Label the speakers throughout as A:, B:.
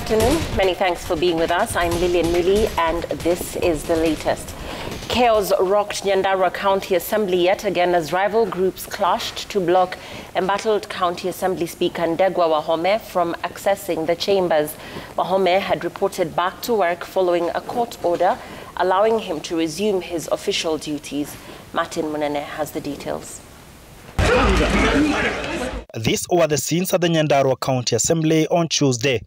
A: afternoon. Many thanks for being with us. I'm Lillian Muli, and this is the latest. Chaos rocked Nyandarua County Assembly yet again as rival groups clashed to block embattled County Assembly Speaker Ndegwa Wahome from accessing the chambers. Wahome had reported back to work following a court order allowing him to resume his official duties. Martin Munene has the details.
B: These were the scenes at the Nyandarua County Assembly on Tuesday.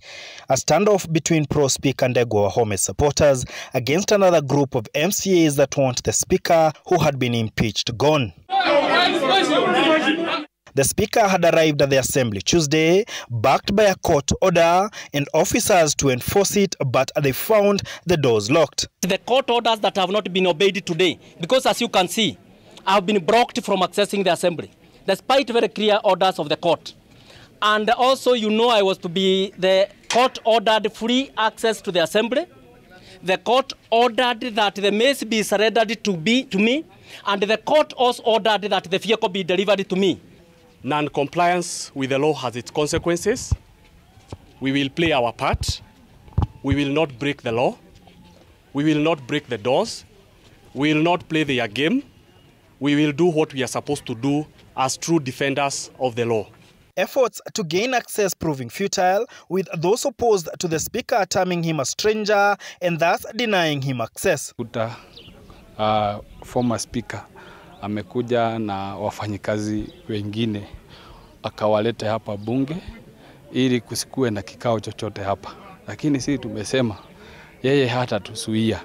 B: A standoff between pro-Speaker Ndegwa Wahome's supporters against another group of MCAs that want the Speaker, who had been impeached, gone. The Speaker had arrived at the Assembly Tuesday, backed by a court order and officers to enforce it, but they found the doors locked.
C: The court orders that have not been obeyed today, because as you can see, I have been blocked from accessing the Assembly, despite very clear orders of the court. And also, you know, I was to be, the court ordered free access to the Assembly. The court ordered that the mace be surrendered to me, and the court also ordered that the vehicle be delivered to me.
D: Non-compliance with the law has its consequences. We will play our part. We will not break the law. We will not break the doors. We will not play their game. We will do what we are supposed to do as true defenders of the law.
B: Efforts to gain access proving futile, with those opposed to the Speaker terming him a stranger and thus denying him access.
E: Former Speaker amekuja na wafanyikazi wengine akawalete hapa bunge ili kusikue na kikao chochote hapa. Lakini sisi tumesema yeye hata tusuia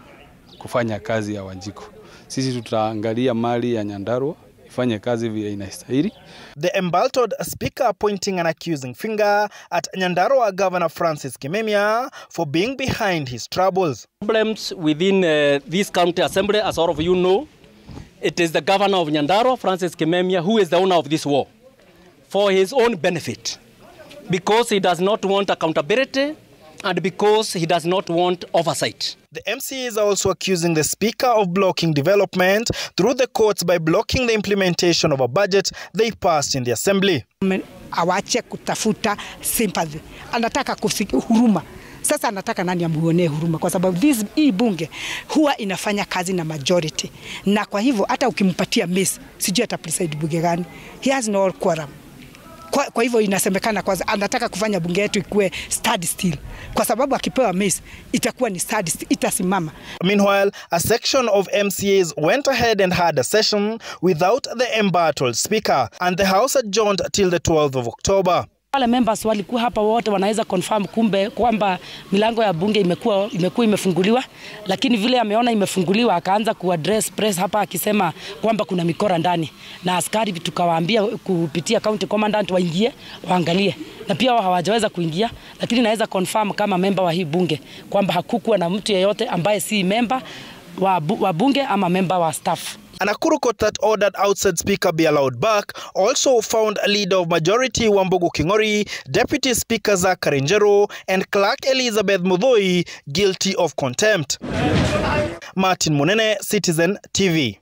E: kufanya kazi ya Wanjiko. Sisi tutaangalia mali ya Nyandarua ifanye kazi vile inastahili.
B: The embattled Speaker pointing an accusing finger at Nyandarua Governor Francis Kimemia for being behind his troubles.
C: Problems within this county assembly, as all of you know, it is the governor of Nyandarua, Francis Kimemia, who is the owner of this war for his own benefit, because he does not want accountability and because he does not want oversight.
B: The MCAs are also accusing the Speaker of blocking development through the courts by blocking the implementation of a budget they passed in the Assembly.
F: Awache kutafuta sympathy. Anataka huruma. Sasa anataka nani amuonee huruma, kwa sababu hii bunge huwa inafanya kazi na majority. Na kwa hivyo hata ukimpatia miss, sijui atapreside bunge gani. He has no quorum. Kwa hivyo inasemekana kwanza anataka kufanya bunge yetu ikuwe stand still. Kwa sababu akipewa miss itakuwa ni stand still, itasimama.
B: Meanwhile, a section of MCAs went ahead and had a session without the embattled Speaker, and the House adjourned till the 12th of October.
G: Wale members walikuwa hapa wote wanaweza confirm kumbe kwamba milango ya bunge imekuwa imefunguliwa, lakini vile ameona imefunguliwa akaanza kuaddress press hapa akisema kwamba kuna mikora ndani, na askari tukawaambia kupitia county commandant waingie waangalie, na pia hawajaweza kuingia, lakini naweza confirm kama member wa hii bunge kwamba hakukuwa na mtu yeyote ambaye si member wa bunge ama member wa staff.
B: A Nakuru court that ordered outside Speaker be allowed back also found a leader of majority Wambugu Kingori, Deputy Speaker Zachary Njero, and Clerk Elizabeth Mudhoi guilty of contempt. Martin Munene, Citizen TV.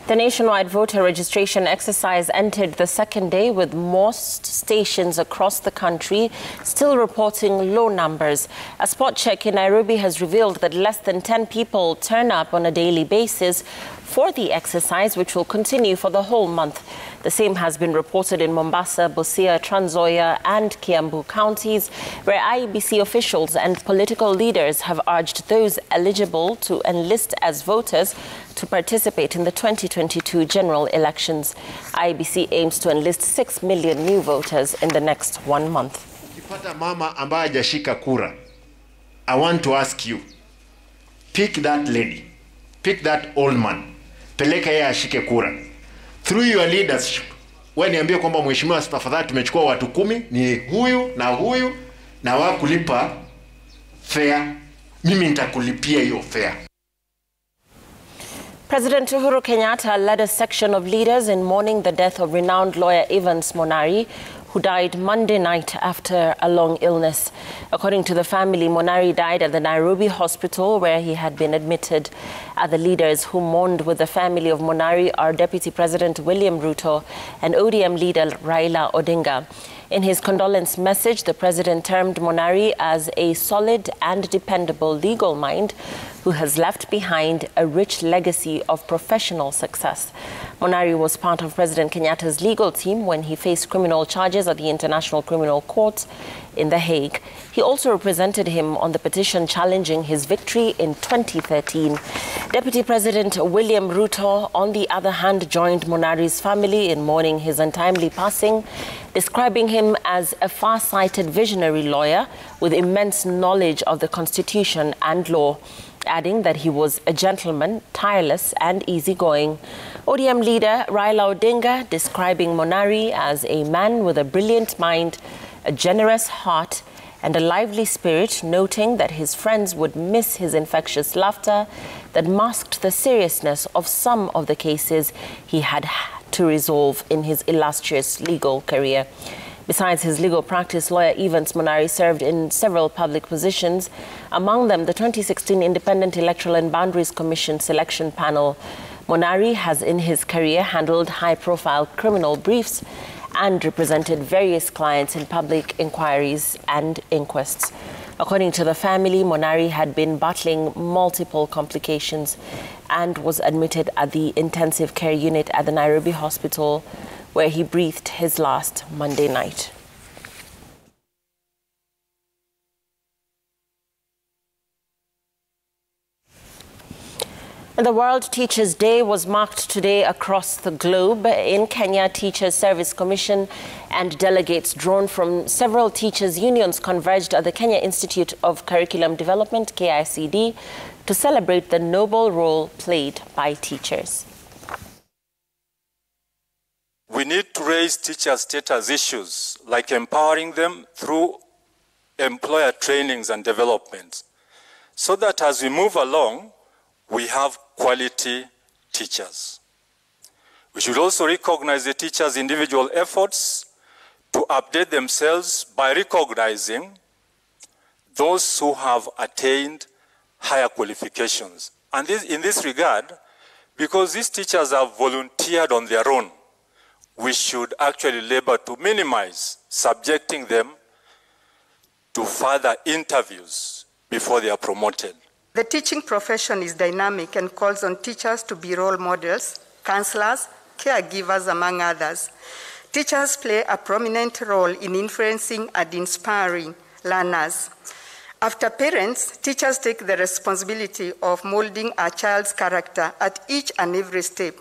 A: The nationwide voter registration exercise entered the second day, with most stations across the country still reporting low numbers. A spot check in Nairobi has revealed that less than 10 people turn up on a daily basis for the exercise, which will continue for the whole month. The same has been reported in Mombasa, Busia, Trans Nzoia and Kiambu counties, where IEBC officials and political leaders have urged those eligible to enlist as voters to participate in the 2022 general elections. IEBC aims to enlist 6 million new voters in the next 1 month.
H: Ukipata mama ambaye hajashika kura, I want to ask you, pick that lady, pick that old man, peleka yeye ashike kura. Through your leadership, wewe niambie kwamba mheshimiwa, tafadhali tumechukua watu 10, ni huyu na wakulipa fare, mimi nitakulipia hiyo fare.
A: President Uhuru Kenyatta led a section of leaders in mourning the death of renowned lawyer Evans Monari, who died Monday night after a long illness. According to the family, Monari died at the Nairobi Hospital where he had been admitted. Other leaders who mourned with the family of Monari are Deputy President William Ruto and ODM leader Raila Odinga. In his condolence message, the president termed Monari as a solid and dependable legal mind who has left behind a rich legacy of professional success. Monari was part of President Kenyatta's legal team when he faced criminal charges at the International Criminal Court in The Hague. He also represented him on the petition challenging his victory in 2013. Deputy President William Ruto, on the other hand, joined Monari's family in mourning his untimely passing, describing him as a far-sighted visionary lawyer with immense knowledge of the Constitution and law, adding that he was a gentleman, tireless and easygoing. ODM leader Raila Odinga describing Monari as a man with a brilliant mind, a generous heart and a lively spirit, noting that his friends would miss his infectious laughter that masked the seriousness of some of the cases he had to resolve in his illustrious legal career. Besides his legal practice, lawyer Evans Monari served in several public positions, among them the 2016 Independent Electoral and Boundaries Commission selection panel. Monari has in his career handled high-profile criminal briefs and represented various clients in public inquiries and inquests. According to the family, Monari had been battling multiple complications and was admitted at the intensive care unit at the Nairobi Hospital, where he breathed his last Monday night. The World Teachers' Day was marked today across the globe. In Kenya, Teachers Service Commission and delegates drawn from several teachers' unions converged at the Kenya Institute of Curriculum Development, KICD, to celebrate the noble role played by teachers.
I: We need to raise teacher status issues like empowering them through employer trainings and development so that as we move along, we have quality teachers. We should also recognize the teachers' individual efforts to update themselves by recognizing those who have attained higher qualifications. And in this regard, because these teachers have volunteered on their own, we should actually labor to minimize subjecting them to further interviews before they are promoted.
J: The teaching profession is dynamic and calls on teachers to be role models, counselors, caregivers, among others. Teachers play a prominent role in influencing and inspiring learners. After parents, teachers take the responsibility of molding a child's character at each and every step.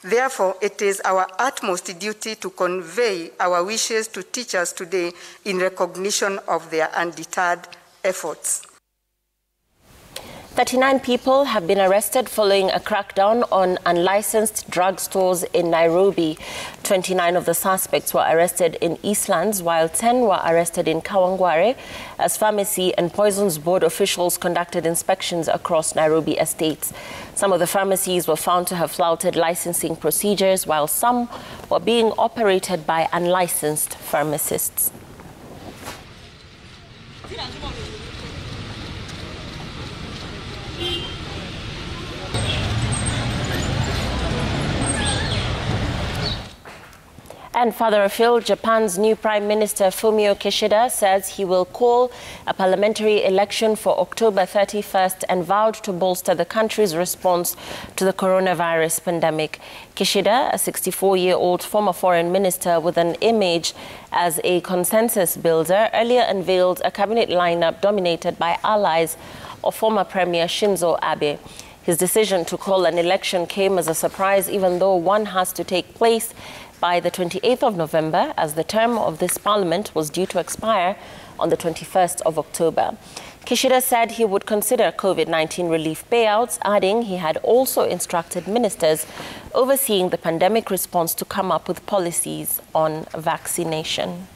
J: Therefore, it is our utmost duty to convey our wishes to teachers today in recognition of their undeterred efforts.
A: 39 people have been arrested following a crackdown on unlicensed drug stores in Nairobi. 29 of the suspects were arrested in Eastlands, while 10 were arrested in Kawangware, as Pharmacy and Poisons Board officials conducted inspections across Nairobi estates. Some of the pharmacies were found to have flouted licensing procedures, while some were being operated by unlicensed pharmacists. And further afield, Japan's new Prime Minister Fumio Kishida says he will call a parliamentary election for October 31st and vowed to bolster the country's response to the coronavirus pandemic. Kishida, a 64-year-old former foreign minister with an image as a consensus builder, earlier unveiled a cabinet lineup dominated by allies of former Premier Shinzo Abe. His decision to call an election came as a surprise, even though one has to take place by the 28th of November, as the term of this parliament was due to expire on the 21st of October. Kishida said he would consider COVID-19 relief payouts, adding he had also instructed ministers overseeing the pandemic response to come up with policies on vaccination.